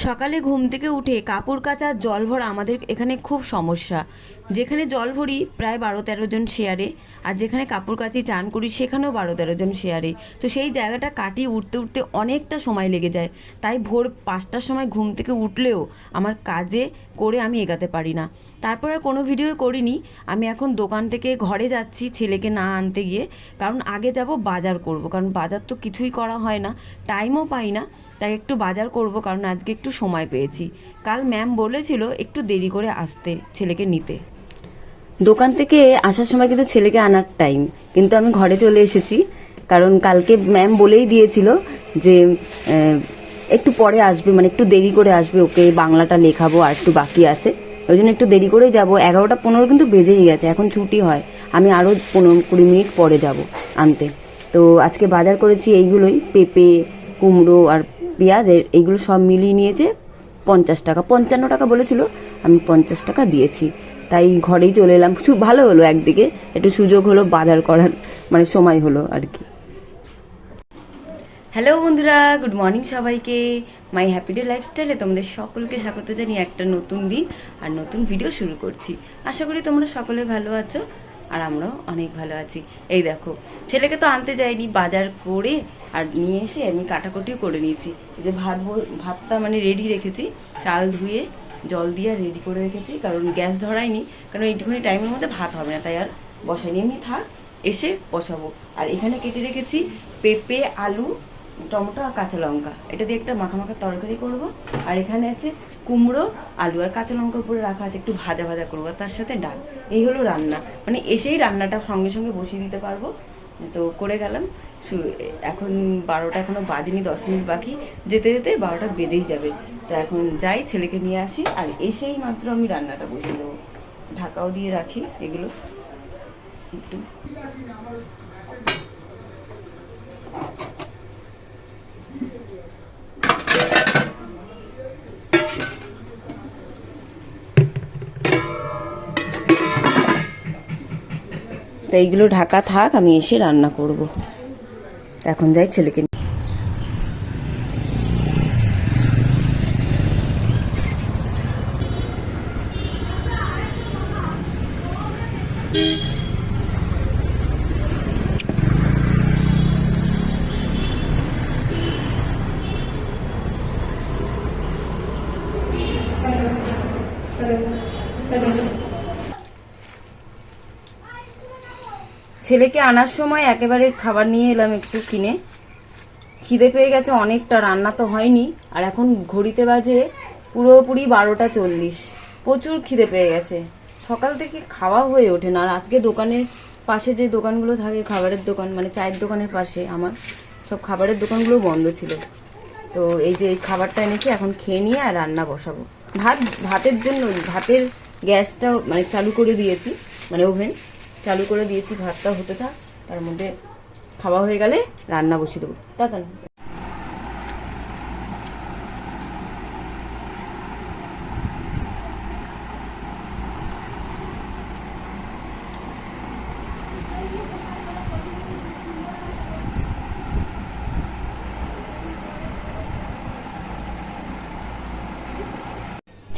সকালে ঘুম থেকে উঠে কাপড় কাচা জল ভরা আমাদের এখানে খুব সমস্যা। যেখানে জল ভরি প্রায় 12-13 জন শেয়ারে, আর যেখানে কাপড় কাচি চান করি সেখানেও 12-13 জন শেয়ারে। তো সেই জায়গাটা কাটিয়ে উঠতে উঠতে অনেকটা সময় লেগে যায়। তাই ভোর 5টার সময় ঘুম থেকে উঠলেও আমার কাজে করে আমি এগাতে পারি না। তারপর আর কোনো ভিডিও করিনি। আমি এখন দোকান থেকে ঘরে যাচ্ছি ছেলেকে না আনতে গিয়ে, কারণ আগে যাব বাজার করব, কারণ বাজার তো কিছুই করা হয় না, টাইমও পাই না। তাই একটু বাজার করব, কারণ আজকে একটু সময় পেয়েছি। কাল ম্যাম বলেছিল একটু দেরি করে আসতে ছেলেকে নিতে। দোকান থেকে আসার সময় কিন্তু ছেলেকে আনার টাইম, কিন্তু আমি ঘরে চলে এসেছি। কারণ কালকে ম্যাম বলেই দিয়েছিল যে একটু পরে আসবে, মানে একটু দেরি করে আসবে, ওকে বাংলাটা লেখাবো আর একটু বাকি আছে, ওই জন্য একটু দেরি করেই যাবো। 11টা 15 কিন্তু বেজেই গেছে, এখন ছুটি হয়, আমি আরও 15-20 মিনিট পরে যাব আনতে। তো আজকে বাজার করেছি এইগুলোই, পেঁপে, কুমড়ো আর পেঁয়াজ, এইগুলো সব মিলিয়ে নিয়েছে 50 টাকা। 55 টাকা বলেছিল, আমি 50 টাকা দিয়েছি। তাই ঘরেই চলে এলাম। ভালো হলো, একদিকে একটু সুযোগ হলো বাজার করার, মানে সময় হলো আর কি। হ্যালো বন্ধুরা, গুড মর্নিং সবাইকে। মাই হ্যাপি ডে লাইফস্টাইলে তোমাদের সকলকে স্বাগত জানিয়ে একটা নতুন দিন আর নতুন ভিডিও শুরু করছি। আশা করি তোমরা সকলে ভালো আছো, আর আমরাও অনেক ভালো আছি। এই দেখো, ছেলেকে তো আনতে যাইনি, বাজার করে আর নিয়ে এসে আমি কাটাকুটিও করে নিয়েছি। এই যে ভাতটা মানে রেডি রেখেছি, চাল ধুয়ে জল দিয়ে রেডি করে রেখেছি, কারণ গ্যাস ধরাইনি, কারণ এইটুকুনি টাইমের মধ্যে ভাত হবে না, তাই আর বসাইনি, এমনি থাক, এসে বসাবো। আর এখানে কেটে রেখেছি পেঁপে, আলু, টমেটো আর কাঁচা লঙ্কা, এটা দিয়ে একটা মাখা মাখা তরকারি করব। আর এখানে আছে কুমড়ো, আলু আর কাঁচা লঙ্কা উপরে রাখা আছে, একটু ভাজা ভাজা করবো, তার সাথে ডাল। এই হলো রান্না, মানে এসেই রান্নাটা সঙ্গে সঙ্গে বসিয়ে দিতে পারবো। তো করে গেলাম। এখন 12টা এখনো বাজেনি, 10 মিনিট বাকি, যেতে যেতে 12টা বেজেই যাবে। তো এখন যাই, ছেলেকে নিয়ে আসি, আর এসেই মাত্র আমি রান্নাটা বসিয়ে দেবো। ঢাকাও দিয়ে রাখি এগুলো একটু। তো এইগুলো ঢাকা থাক, আমি এসে রান্না করব। এখন যাই ছেলেকে। ছেলেকে আনার সময় একেবারে খাবার নিয়ে এলাম একটু কিনে। খিদে পেয়ে গেছে অনেকটা, রান্না তো হয়নি, আর এখন ঘড়িতে বাজে পুরোপুরি 12টা 40। প্রচুর খিদে পেয়ে গেছে, সকাল থেকে খাওয়া হয়ে ওঠে না। আর আজকে দোকানের পাশে যে দোকানগুলো থাকে, খাবারের দোকান, মানে চায়ের দোকানের পাশে আমার সব খাবারের দোকানগুলো বন্ধ ছিল। তো এই যে এই খাবারটা এনেছি, এখন খেয়ে নিয়ে আর রান্না বসাবো। ভাতের জন্য ভাতের গ্যাসটা মানে চালু করে দিয়েছি, মানে ওভেন চালু করে দিয়েছি, ভাতটা হতে থাক, তার মধ্যে খাওয়া হয়ে গেলে রান্না বসিয়ে দেবো। তাড়াতাড়ি।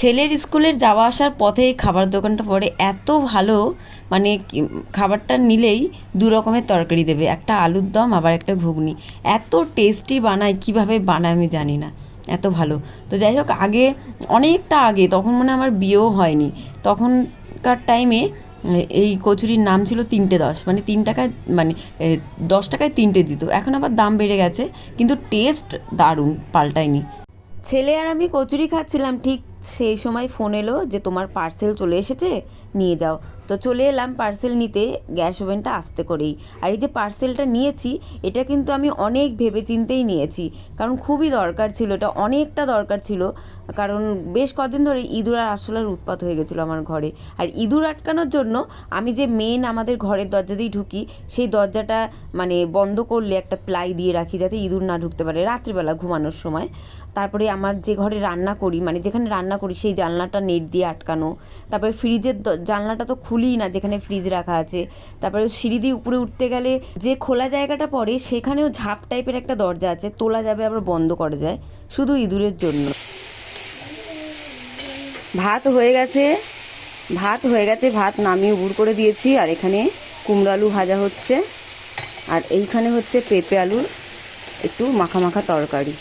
ছেলের স্কুলের যাওয়া আসার পথে এই খাবার দোকানটা পড়ে, এত ভালো, মানে খাবারটা নিলেই 2 রকমের তরকারি দেবে, একটা আলুর দম আবার একটা ঘুগনি। এত টেস্টি বানায়, কিভাবে বানায় আমি জানি না, এত ভালো। তো যাই হোক, আগে অনেকটা আগে, তখন মানে আমার বিয়েও হয়নি, তখনকার টাইমে এই কচুরির নাম ছিল 3টে 10, মানে 3 টাকায়, মানে 10 টাকায় 3টে দিত। এখন আবার দাম বেড়ে গেছে, কিন্তু টেস্ট দারুণ, পাল্টায়নি। ছেলে আর আমি কচুরি খাচ্ছিলাম, ঠিক সেই সময় ফোন এলো যে তোমার পার্সেল চলে এসেছে, নিয়ে যাও। তো চলে এলাম পার্সেল নিতে, গ্যাস ওভেনটা আস্তে করেই। আর এই যে পার্সেলটা নিয়েছি, এটা কিন্তু আমি অনেক ভেবেচিন্তেই নিয়েছি, কারণ খুবই দরকার ছিল, এটা অনেকটা দরকার ছিল। কারণ বেশ কদিন ধরে ইঁদুর আর আরশোলার উৎপাত হয়ে গেছিলো আমার ঘরে। আর ইঁদুর আটকানোর জন্য আমি যে মেন আমাদের ঘরের দরজা দিয়ে ঢুকি, সেই দরজাটা মানে বন্ধ করলে একটা প্লাই দিয়ে রাখি, যাতে ইঁদুর না ঢুকতে পারে রাত্রিবেলা ঘুমানোর সময়। তারপরে আমার যে ঘরে রান্না করি, মানে যেখানে রান্না করি, সেই জানলাটা নেট দিয়ে আটকানো। তারপরে ফ্রিজের জানলাটা তো খুলিই না, যেখানে ফ্রিজ রাখা আছে। তারপরে সিঁড়ি দিয়ে উপরে উঠতে গেলে যে খোলা জায়গাটা পড়ে, সেখানেও ঝাঁপ টাইপের একটা দরজা আছে, তোলা যাবে আবার বন্ধ করা যায়, শুধু ইঁদুরের জন্য। ভাত হয়ে গেছে, ভাত নামিয়ে উবুড় করে দিয়েছি। আর এখানে কুমড়ো আলু ভাজা হচ্ছে, আর এইখানে হচ্ছে পেঁপে আলুর একটু মাখা মাখা তরকারি।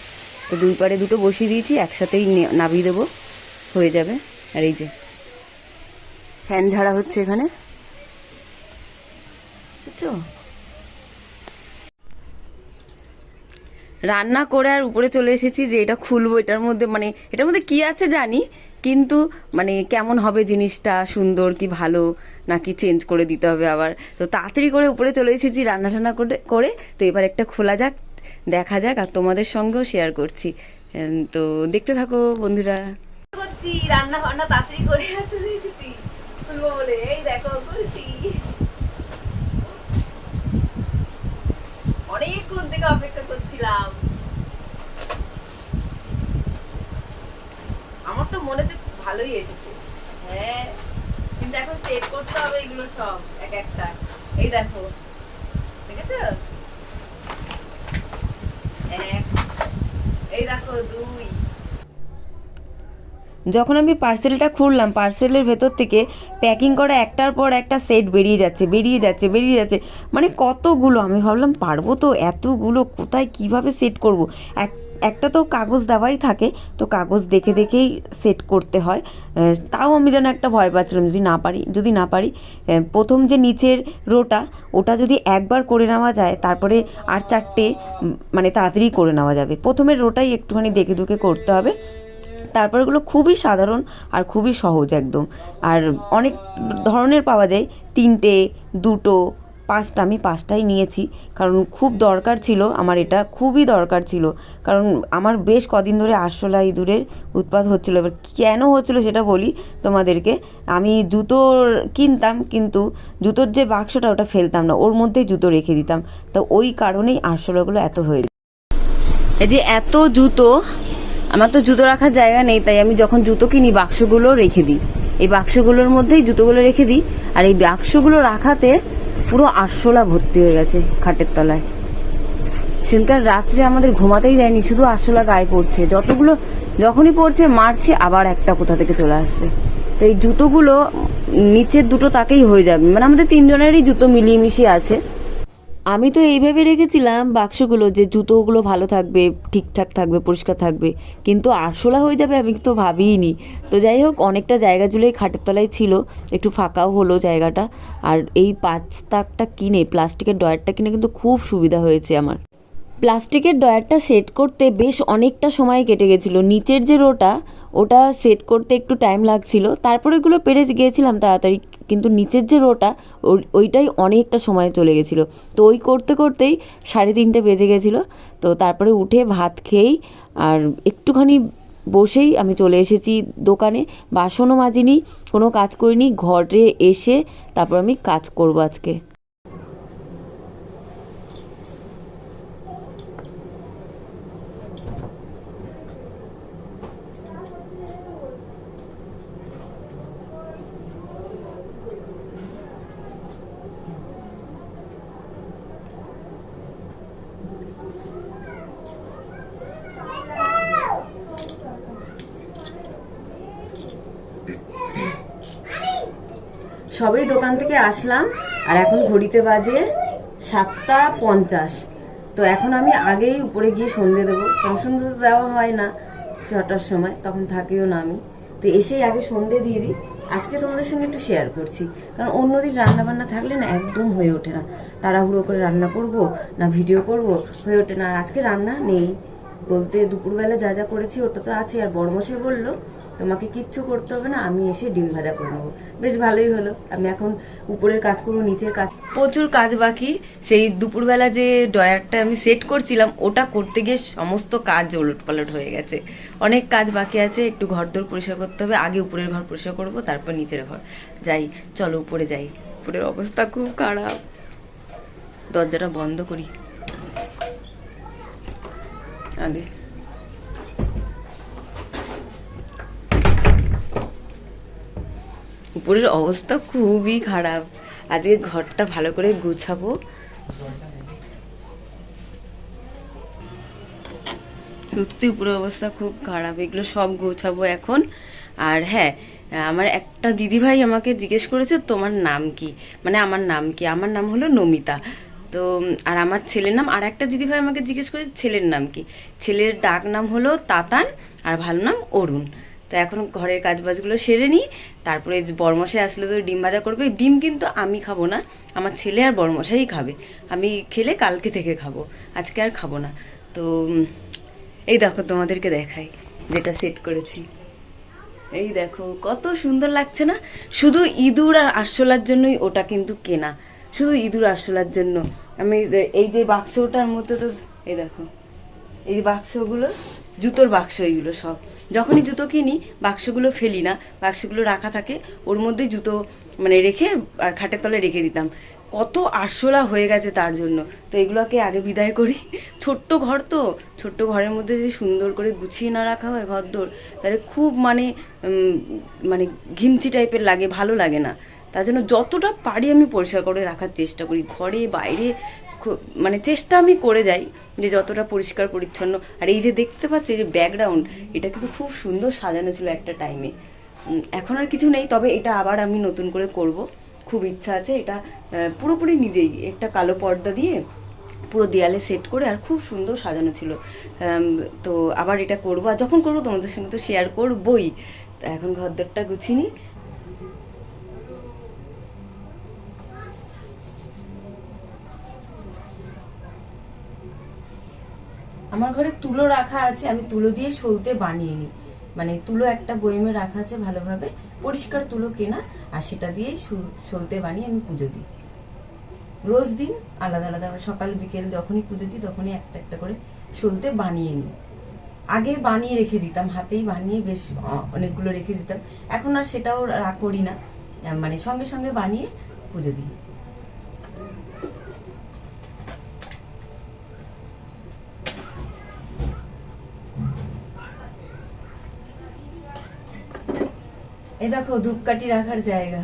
তো দুই পারে দুটো বসিয়ে দিয়েছি, একসাথেই নামিয়ে দেবো, হয়ে যাবে। আর এই যে ফ্যান ঝাড়া হচ্ছে এখানে, বুঝছো? রান্না করে আর উপরে চলে এসেছি যে এটা খুলবো, এটার মধ্যে কি আছে জানি, কিন্তু কেমন হবে জিনিসটা, সুন্দর কি ভালো নাকি চেঞ্জ করে দিতে হবে আবার। তো তাড়াতাড়ি করে উপরে চলে এসেছি রান্না টান্না করে। তো এবার একটা খোলা যাক, দেখা যাক, আর তোমাদের সঙ্গেও শেয়ার করছি। তো দেখতে থাকো বন্ধুরা। করছি রান্না বান্না তাড়াতাড়ি করে চলে এসেছি খুলবো বলে। এই দেখো খুলছি, অনেকক্ষণ থেকে অপেক্ষা করছিলাম। আমার তো মনে হচ্ছে ভালোই এসেছে। হ্যাঁ, কিন্তু এখন সেট করতে হবে এগুলো সব এক একটা। এই দেখো, দেখেছো? এক, এই দেখো দুই। যখন আমি পার্সেলটা খুললাম, পার্সেলের ভেতর থেকে প্যাকিং করা একটার পর একটা সেট বেরিয়ে যাচ্ছে। কতগুলো, আমি ভাবলাম পারবো তো এতগুলো, কোথায় কিভাবে সেট করব। একটা তো কাগজ দেওয়াই থাকে, তো কাগজ দেখেই সেট করতে হয়। তাও আমি যেন একটা ভয় পাচ্ছিলাম, যদি না পারি প্রথম যে নিচের রোটা, ওটা যদি একবার করে নেওয়া যায়, তারপরে আর চারটে তাড়াতাড়ি করে নেওয়া যাবে। প্রথমের রোটাই একটুখানি দেখে করতে হবে। তারপরে এগুলো খুবই সাধারণ আর খুবই সহজ একদম। আর অনেক ধরনের পাওয়া যায়, 3টে 2টো 5টা, আমি 5টাই নিয়েছি, কারণ খুব দরকার ছিল আমার, এটা খুবই দরকার ছিল। কারণ আমার বেশ কদিন ধরে আরশোলা ইঁদুরের উৎপাত হচ্ছিলো। এবার কেন হচ্ছিলো সেটা বলি তোমাদেরকে। আমি জুতো কিনতাম, কিন্তু জুতোর যে বাক্সটা ওটা ফেলতাম না, ওর মধ্যেই জুতো রেখে দিতাম। তো ওই কারণেই আরশোলাগুলো এত হয়ে যায়। এই যে এত জুতো, আমার তো জুতো রাখার জায়গা নেই, তাই আমি যখন জুতো কিনি বাক্সগুলো রেখে দিই, এই বাক্সগুলোর মধ্যেই জুতোগুলো রেখে দিই। আর এই বাক্সগুলো রাখাতে পুরো আরশোলা ভর্তি হয়ে গেছে খাটের তলায়। সেদিনকার রাত্রে আমাদের ঘুমাতেই যায়নি, শুধু আরশোলা গায়ে পড়ছে, যখনই পড়ছে মারছে, আবার একটা কোথা থেকে চলে আসছে। তো এই জুতোগুলো নিচের দুটো তাকেই হয়ে যাবে, আমাদের 3জনেরই জুতো মিলিয়ে মিশিয়ে আছে। আমি তো এইভাবে রেখেছিলাম বাক্সগুলো যে জুতোগুলো ভালো থাকবে, ঠিকঠাক থাকবে, পরিষ্কার থাকবে, কিন্তু আরশোলা হয়ে যাবে আমি তো ভাবিইনি। তো যাই হোক, অনেকটা জায়গা জুড়েই খাটের তলায় ছিল, একটু ফাঁকাও হলো জায়গাটা। আর এই 5 তাকটা কিনে, প্লাস্টিকের ডয়ারটা কিনে কিন্তু খুব সুবিধা হয়েছে আমার। প্লাস্টিকের ডয়ারটা সেট করতে বেশ অনেকটা সময় কেটে গেছিলো। নিচের যে রোটা, ওটা সেট করতে একটু টাইম লাগছিল, তারপরে এগুলো পেরে গিয়েছিলাম তাড়াতাড়ি, কিন্তু নিচের যে রোটা, ওইটাই অনেকটা সময় চলে গেছিলো। তো ওই করতেই 3:30 বেজে গেছিলো। তো তারপরে উঠে ভাত খেয়েই আর একটুখানি বসেই আমি চলে এসেছি দোকানে। বাসনও মাজিনি, কোনো কাজ করিনি, ঘরে এসে তারপর আমি কাজ করব আজকে। সবেই দোকান থেকে আসলাম, আর এখন ঘড়িতে বাজে 7:50। তো এখন আমি আগেই উপরে গিয়ে সন্ধে দেবো, কারণ সন্ধে তো দেওয়া হয় না 6টার সময়, তখন থাকিও না আমি। তো এসেই আগে সন্ধে দিয়ে দিই। আজকে তোমাদের সঙ্গে একটু শেয়ার করছি, কারণ অন্যদিন রান্নাবান্না থাকলে না একদম হয়ে ওঠে না, তাড়াহুড়ো করে রান্না করব না ভিডিও করব, হয়ে ওঠে না। আর আজকে রান্না নেই বলতে, দুপুরবেলা যা যা করেছি ওটা তো আছে। আর বড়মশাই বললো তোমাকে কিচ্ছু করতে হবে না, আমি এসে ডিম ভাজা করে নেবো। বেশ ভালোই হলো, আমি এখন উপরের কাজ করবো, নিচের কাজ প্রচুর কাজ বাকি। সেই দুপুরবেলা যে ড্রয়ারটা আমি সেট করছিলাম, ওটা করতে গিয়ে সমস্ত কাজ ওলটপালট হয়ে গেছে। অনেক কাজ বাকি আছে, একটু ঘরদোর পরিষ্কার করতে হবে। আগে উপরের ঘর পরিষ্কার করবো, তারপর নিচের ঘর। যাই, চলো উপরে যাই। উপরের অবস্থা খুব খারাপ, দরজাটা বন্ধ করি আগে। উপরের অবস্থা খুবই খারাপ, আজকে ঘরটা ভালো করে গুছাবো। সত্যি উপরের অবস্থা খুব খারাপ, এগুলো সব গোছাবো এখন। আর হ্যাঁ, আমার একটা দিদিভাই আমাকে জিজ্ঞেস করেছে তোমার নাম কি, মানে আমার নাম কি। আমার নাম হলো নমিতা। তো আর আমার ছেলের নাম, আর একটা দিদিভাই আমাকে জিজ্ঞেস করেছে ছেলের নাম কি। ছেলের ডাক নাম হলো তাতান, আর ভালো নাম অরুণ। তো এখন ঘরের কাজবাজগুলো সেরে নিই, তারপরে বরমশাই আসলে তো ডিম ভাজা করবে। ডিম কিন্তু আমি খাবো না, আমার ছেলে আর বরমশাই খাবে। আমি খেলে কালকে থেকে খাবো, আজকে আর খাবো না। তো এই দেখো তোমাদেরকে দেখাই যেটা সেট করেছি। এই দেখো কত সুন্দর লাগছে না? শুধু ইঁদুর আর আরশোলার জন্যই ওটা কিন্তু কেনা, শুধু ইঁদুর আরশোলার জন্য। আমি এই যে বাক্সটার মধ্যে তো এই দেখো, এই যে বাক্সগুলো জুতোর বাক্স, এইগুলো সব যখনই জুতো কিনি বাক্সগুলো ফেলি না, বাক্সগুলো রাখা থাকে, ওর মধ্যে জুতো মানে রেখে আর খাটের তলে রেখে দিতাম। কত আরশোলা হয়ে গেছে তার জন্য। তো এগুলোকে আগে বিদায় করি। ছোট্ট ঘর তো, ছোট্ট ঘরের মধ্যে যদি সুন্দর করে গুছিয়ে না রাখা হয় ঘরদোর, তাহলে খুব মানে ঘিমচি টাইপের লাগে, ভালো লাগে না। তার জন্য যতটা পারি আমি পরিষ্কার করে রাখার চেষ্টা করি, ঘরে বাইরে মানে চেষ্টা আমি করে যাই যে যতটা পরিষ্কার পরিচ্ছন্ন। আর এই যে দেখতে পাচ্ছি যে ব্যাকগ্রাউন্ড, এটা কিন্তু খুব সুন্দর সাজানো ছিল একটা টাইমে। এখন আর কিছু নেই, তবে এটা আবার আমি নতুন করে করব, খুব ইচ্ছা আছে। এটা পুরোপুরি নিজেই একটা কালো পর্দা দিয়ে পুরো দেয়ালে সেট করে, আর খুব সুন্দর সাজানো ছিল। তো আবার এটা করবো, আর যখন করবো তোমাদের সঙ্গে তো শেয়ার করবোই। তো এখন ঘরদোরটা গুছিয়ে নিই। আমার ঘরে তুলো রাখা আছে, আমি তুলো দিয়ে সলতে বানিয়ে নিই। মানে তুলো একটা বয়মে রাখা আছে ভালোভাবে, পরিষ্কার তুলো কেনা, আর সেটা দিয়ে সলতে বানিয়ে আমি পুজো দিই। রোজ দিন আলাদা আলাদা, সকাল বিকেল যখনই পুজো দিই তখনই একটা একটা করে সলতে বানিয়ে নিই। আগে বানিয়ে রেখে দিতাম, হাতেই বানিয়ে বেশ অনেকগুলো রেখে দিতাম। এখন আর সেটাও করি না, মানে সঙ্গে সঙ্গে বানিয়ে পুজো দিই। এ দেখো ধূপকাঠি রাখার জায়গা,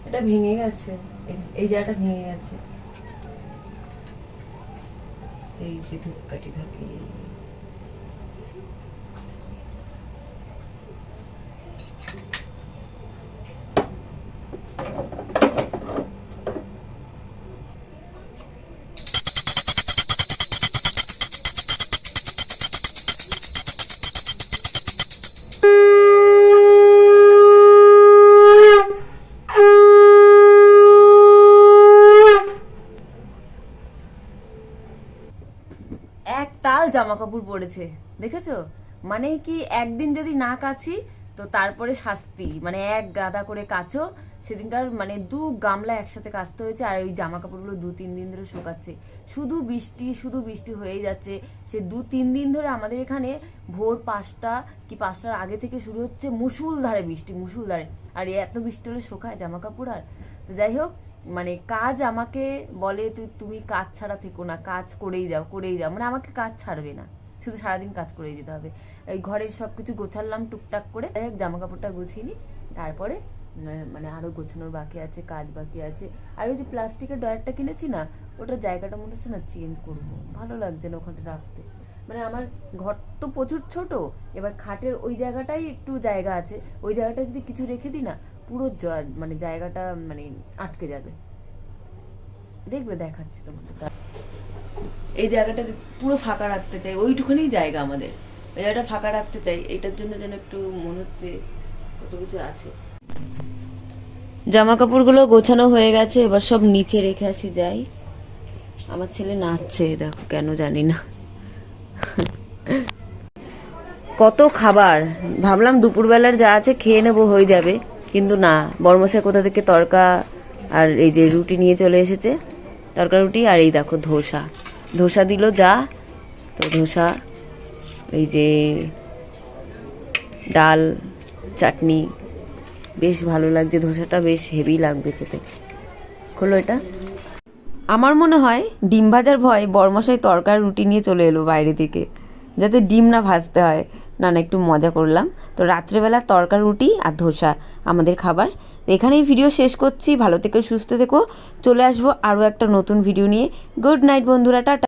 এটা ভেঙে গেছে, এই জায়গাটা ভেঙে গেছে। এই যে ধূপকাঠি থাকে, এক তাল জামা কাপড় পরেছে, দেখেছো? মানে কি একদিন যদি না কাছি তো তারপরে শাস্তি, মানে এক গাদা করে কাচো। সেদিনকার মানে 2 গামলা একসাথে কাচতে হয়েছে, আর ওই জামা কাপড়গুলো 2-3 দিন ধরে শুকাচ্ছে। শুধু বৃষ্টি হয়েই যাচ্ছে। সে 2-3 দিন ধরে আমাদের এখানে ভোর 5টা কি 5টার আগে থেকে শুরু হচ্ছে মুষলধারে বৃষ্টি, মুষলধারে। আর এত বৃষ্টি হলে শোকায় জামা কাপড়? আর তো যাই হোক, মানে কাজ আমাকে বলে তুমি কাজ ছাড়া থেকো না, কাজ করেই যাও, মানে আমাকে কাজ ছাড়বে না, শুধু সারাদিন কাজ করেই যেতে হবে। এই ঘরের সবকিছু গোছালাম টুকটাক করে, জামা কাপড়টা গুছিয়ে নিই, তারপরে মানে আরো গোছানোর বাকি আছে, কাজ বাকি আছে। আর ওই যে প্লাস্টিকের ডয়ারটা কিনেছি না, ওটার জায়গাটা মনে হচ্ছে না চেঞ্জ করবো, ভালো লাগছে না ওখানে রাখতে। মানে আমার ঘর তো প্রচুর ছোট, এবার খাটের ওই জায়গাটাই একটু জায়গা আছে, ওই জায়গাটা যদি কিছু রেখে দিই না, পুরো মানে জায়গাটা মানে আটকে যাবে। দেখবে, দেখাচ্ছি তোমাকে। এই জায়গাটা পুরো ফাঁকা রাখতে চাই, ওইটুখানি জায়গা আমাদের, ওই জায়গাটা ফাঁকা রাখতে চাই। এটার জন্য যেন একটু মনে হচ্ছে কত কিছু আছে। জামা কাপড়গুলো গোছানো হয়ে গেছে, এবার সব নিচে রেখে আসি যাই। আমার ছেলে নাচছে, দেখো কেন জানি না। কত খাবার, ভাবলাম দুপুরবেলার যা আছে খেয়ে নেবো, হয়ে যাবে, কিন্তু না, বর্মশাই কোথা থেকে তরকা আর এই যে রুটি নিয়ে চলে এসেছে, তরকা রুটি। আর এই দেখো ধোসা দিল যা, তো ধোসা, এই যে ডাল, চাটনি, বেশ ভালো লাগছে ধোসাটা, বেশ হেভি লাগবে খেতে। খোলো এটা। আমার মনে হয় ডিম ভাজার ভয় বরমশাই তরকার রুটি নিয়ে চলে এলো বাইরে থেকে, যাতে ডিম না ভাজতে হয়। না একটু মজা করলাম। তো রাত্রেবেলা তরকা রুটি আর ধোসা আমাদের খাবার। এখানেই ভিডিও শেষ করছি। ভালো থেকো, সুস্থ থেকো। চলে আসবো আরও একটা নতুন ভিডিও নিয়ে। গুড নাইট বন্ধুরা, টাটা।